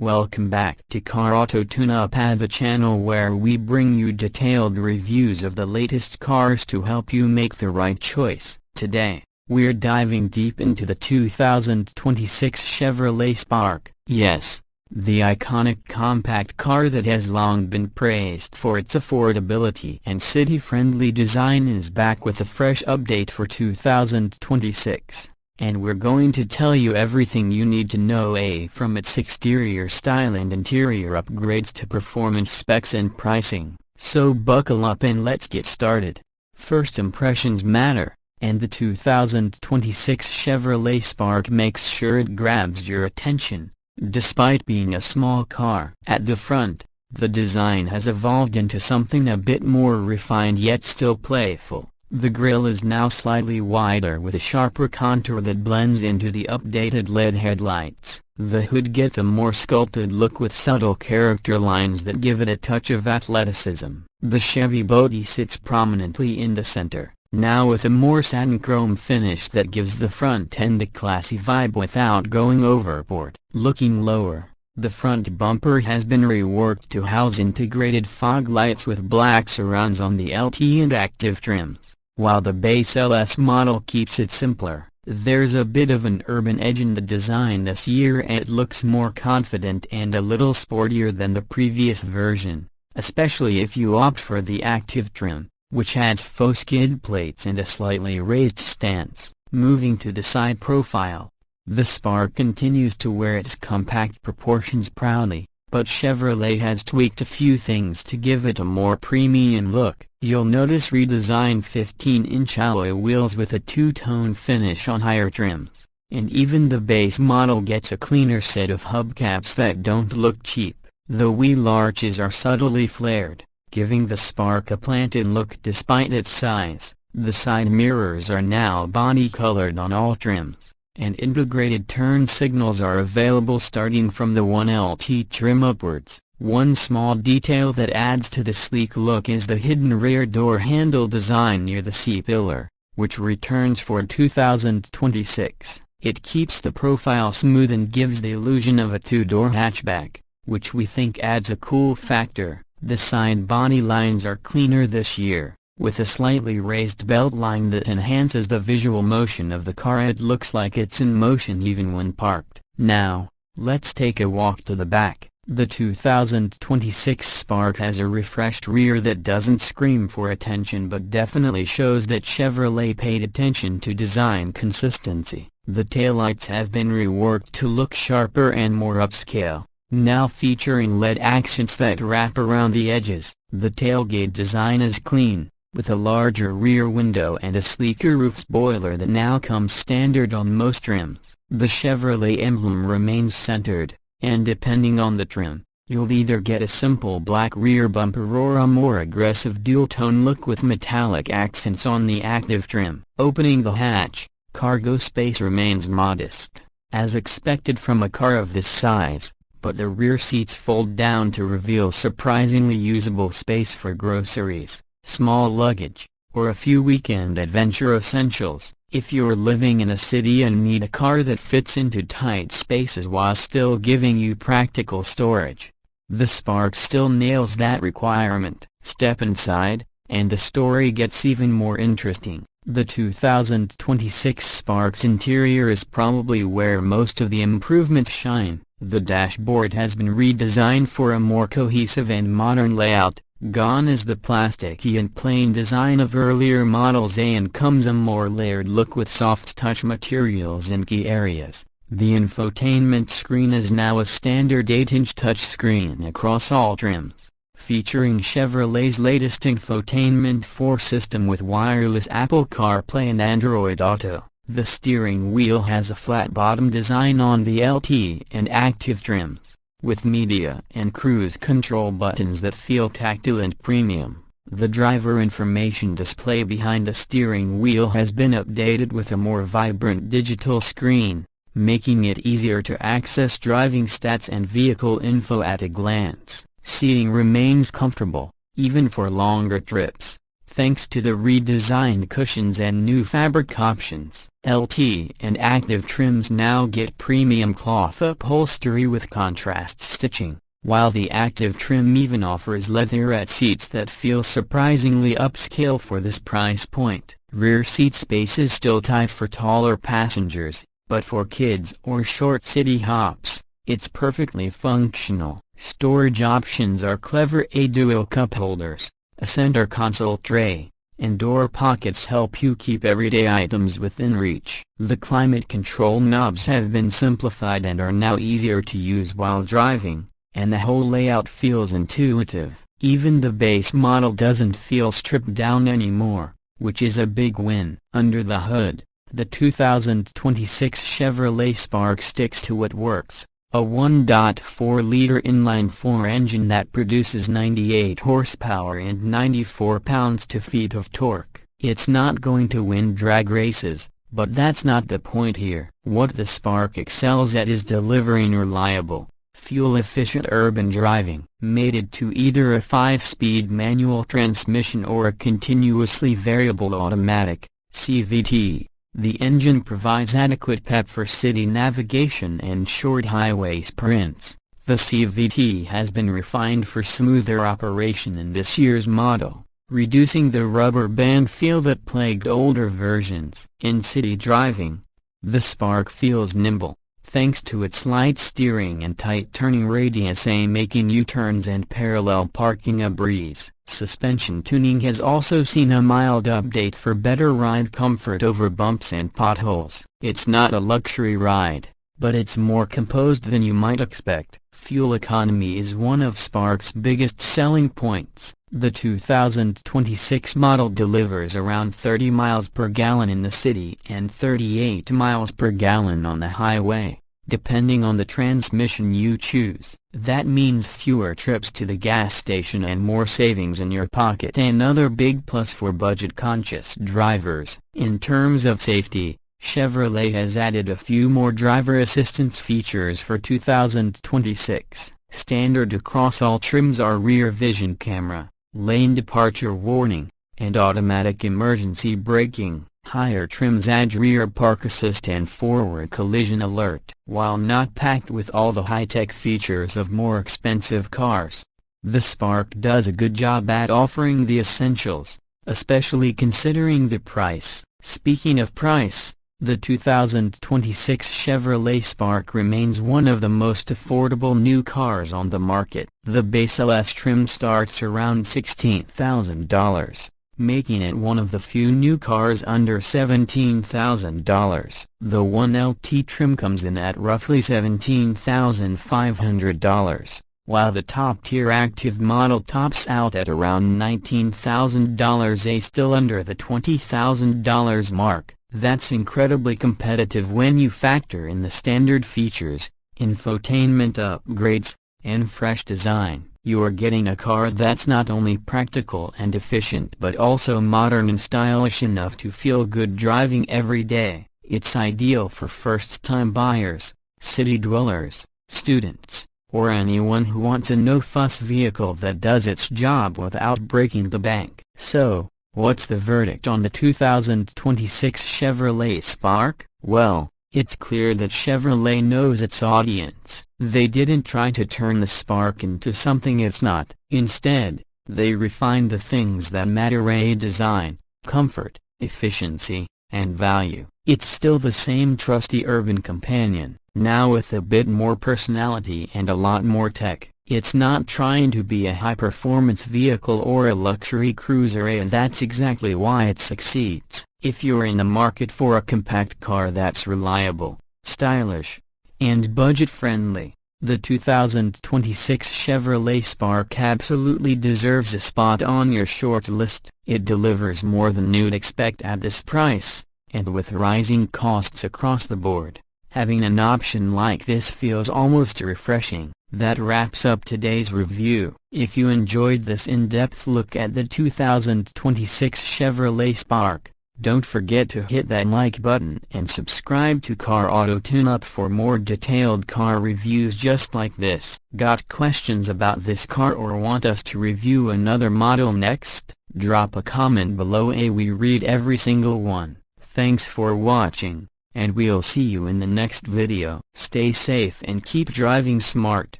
Welcome back to Car Auto Tune-Up, the channel where we bring you detailed reviews of the latest cars to help you make the right choice. Today, we're diving deep into the 2026 Chevrolet Spark. Yes, the iconic compact car that has long been praised for its affordability and city-friendly design is back with a fresh update for 2026. And we're going to tell you everything you need to know, from its exterior style and interior upgrades to performance specs and pricing. So buckle up and let's get started. First impressions matter, and the 2026 Chevrolet Spark makes sure it grabs your attention. Despite being a small car at the front, the design has evolved into something a bit more refined yet still playful. The grille is now slightly wider with a sharper contour that blends into the updated LED headlights. The hood gets a more sculpted look with subtle character lines that give it a touch of athleticism. The Chevy body sits prominently in the center, now with a more satin chrome finish that gives the front end a classy vibe without going overboard. Looking lower, the front bumper has been reworked to house integrated fog lights with black surrounds on the LT and active trims. While the base LS model keeps it simpler, there's a bit of an urban edge in the design this year, and it looks more confident and a little sportier than the previous version, especially if you opt for the active trim, which adds faux skid plates and a slightly raised stance. Moving to the side profile, the Spark continues to wear its compact proportions proudly, but Chevrolet has tweaked a few things to give it a more premium look. You'll notice redesigned 15-inch alloy wheels with a two-tone finish on higher trims, and even the base model gets a cleaner set of hubcaps that don't look cheap. The wheel arches are subtly flared, giving the Spark a planted look despite its size. The side mirrors are now body-colored on all trims, and integrated turn signals are available starting from the 1LT trim upwards. One small detail that adds to the sleek look is the hidden rear door handle design near the C-pillar, which returns for 2026. It keeps the profile smooth and gives the illusion of a two-door hatchback, which we think adds a cool factor. The side body lines are cleaner this year, with a slightly raised belt line that enhances the visual motion of the car. It looks like it's in motion even when parked. Now, let's take a walk to the back. The 2026 Spark has a refreshed rear that doesn't scream for attention but definitely shows that Chevrolet paid attention to design consistency. The taillights have been reworked to look sharper and more upscale, now featuring LED accents that wrap around the edges. The tailgate design is clean, with a larger rear window and a sleeker roof spoiler that now comes standard on most trims. The Chevrolet emblem remains centered, and depending on the trim, you'll either get a simple black rear bumper or a more aggressive dual-tone look with metallic accents on the active trim. Opening the hatch, cargo space remains modest, as expected from a car of this size, but the rear seats fold down to reveal surprisingly usable space for groceries, small luggage, or a few weekend adventure essentials. If you're living in a city and need a car that fits into tight spaces while still giving you practical storage, the Spark still nails that requirement. Step inside, and the story gets even more interesting. The 2026 Spark's interior is probably where most of the improvements shine. The dashboard has been redesigned for a more cohesive and modern layout. Gone is the plasticky and plain design of earlier models, and comes a more layered look with soft-touch materials in key areas. The infotainment screen is now a standard 8-inch touchscreen across all trims, featuring Chevrolet's latest infotainment 4 system with wireless Apple CarPlay and Android Auto. The steering wheel has a flat-bottom design on the LT and active trims, with media and cruise control buttons that feel tactile and premium. The driver information display behind the steering wheel has been updated with a more vibrant digital screen, making it easier to access driving stats and vehicle info at a glance. Seating remains comfortable, even for longer trips, thanks to the redesigned cushions and new fabric options. LT and active trims now get premium cloth upholstery with contrast stitching, while the active trim even offers leatherette seats that feel surprisingly upscale for this price point. Rear seat space is still tight for taller passengers, but for kids or short city hops, it's perfectly functional. Storage options are clever: a dual cup holders, a center console tray, and door pockets help you keep everyday items within reach. The climate control knobs have been simplified and are now easier to use while driving, and the whole layout feels intuitive. Even the base model doesn't feel stripped down anymore, which is a big win. Under the hood, the 2026 Chevrolet Spark sticks to what works. A 1.4-liter inline-4 engine that produces 98 horsepower and 94 pounds-feet of torque. It's not going to win drag races, but that's not the point here. What the Spark excels at is delivering reliable, fuel-efficient urban driving. Mated to either a 5-speed manual transmission or a continuously variable automatic (CVT), the engine provides adequate pep for city navigation and short highway sprints. The CVT has been refined for smoother operation in this year's model, reducing the rubber band feel that plagued older versions. In city driving, the Spark feels nimble, thanks to its light steering and tight turning radius, making U-turns and parallel parking a breeze. Suspension tuning has also seen a mild update for better ride comfort over bumps and potholes. It's not a luxury ride, but it's more composed than you might expect. Fuel economy is one of Spark's biggest selling points. The 2026 model delivers around 30 miles per gallon in the city and 38 miles per gallon on the highway, depending on the transmission you choose. That means fewer trips to the gas station and more savings in your pocket. Another big plus for budget-conscious drivers. In terms of safety, Chevrolet has added a few more driver assistance features for 2026. Standard across all trims are rear vision camera, lane departure warning, and automatic emergency braking. Higher trims add rear park assist and forward collision alert. While not packed with all the high-tech features of more expensive cars, the Spark does a good job at offering the essentials, especially considering the price. Speaking of price, the 2026 Chevrolet Spark remains one of the most affordable new cars on the market. The base LS trim starts around $16,000. Making it one of the few new cars under $17,000. The 1LT trim comes in at roughly $17,500, while the top-tier active model tops out at around $19,000, still under the $20,000 mark. That's incredibly competitive when you factor in the standard features, infotainment upgrades, and fresh design. You're getting a car that's not only practical and efficient but also modern and stylish enough to feel good driving every day. It's ideal for first-time buyers, city dwellers, students, or anyone who wants a no-fuss vehicle that does its job without breaking the bank. So, what's the verdict on the 2026 Chevrolet Spark? Well, it's clear that Chevrolet knows its audience. They didn't try to turn the Spark into something it's not. Instead, they refined the things that matter: design, comfort, efficiency, and value. It's still the same trusty urban companion, now with a bit more personality and a lot more tech. It's not trying to be a high-performance vehicle or a luxury cruiser, and that's exactly why it succeeds. If you're in the market for a compact car that's reliable, stylish, and budget-friendly, the 2026 Chevrolet Spark absolutely deserves a spot on your short list. It delivers more than you'd expect at this price, and with rising costs across the board, having an option like this feels almost refreshing. That wraps up today's review. If you enjoyed this in-depth look at the 2026 Chevrolet Spark, Don't forget to hit that like button and subscribe to Car Auto Tune-Up for more detailed car reviews just like this. Got questions about this car or want us to review another model next? Drop a comment below. We read every single one. Thanks for watching, and we'll see you in the next video. Stay safe and keep driving smart.